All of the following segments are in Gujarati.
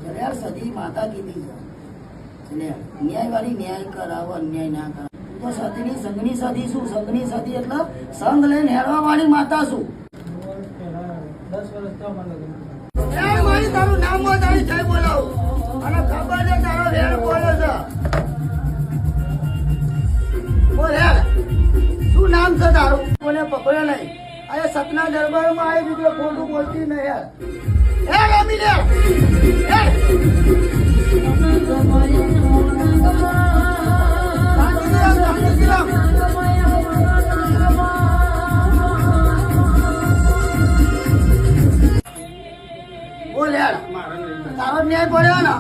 કલ્યાણ સદી માતા કીધી છે ન્યાય વાળી ન્યાય કરાવો અન્યાય ના કરાવો તો સતીની સંઘની સદી શું સંઘની સદી એટલે સંઘ લઈને હેડવા વાળી માતા શું 10 વર્ષ તો મને તારું નામ તારી જય બોલાવું અને ખબર છે તારો વેણ બોલે છે બોલ યાર શું નામ છે તારું કોને પકડ્યો નહીં અરે સતના દરબારમાં આવી બીજો ખોટું બોલતી નહીં યાર હે રમી લે બોલ યાર તારો ન્યાય પડ્યો ને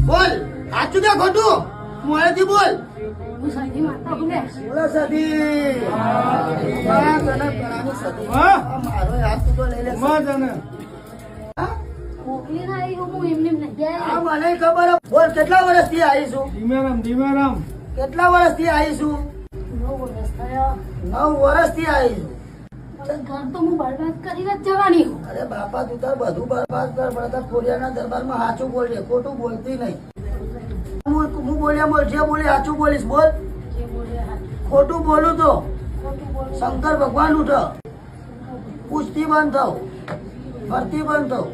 બોલ સાચું કે ખોટું મોડેથી બોલ બોલો સતી મારો હાથ તું તો લઈ લે મને ખબર બોલ કેટલા વર્ષથી આવીશું ધીમેરામ કેટલા વર્ષથી આવીશું 9 વર્ષથી આવીશું ઘર તો હું બરબાદ કરીને જ જવાની હું. અરે બાપા તું તાર બધું બરબાદ કર પણ તાર ખોડિયાના દરબારમાં સાચું બોલજે ખોટું બોલતી નહીં હું બોલ્યા બોલ જે બોલી સાચું બોલીશ બોલ જે બોલે હાચું. ખોટું બોલું તો ખોટું બોલું. શંકર ભગવાન ઉઠ કુસ્તી બંધ થવું ભરતી બંધ થવું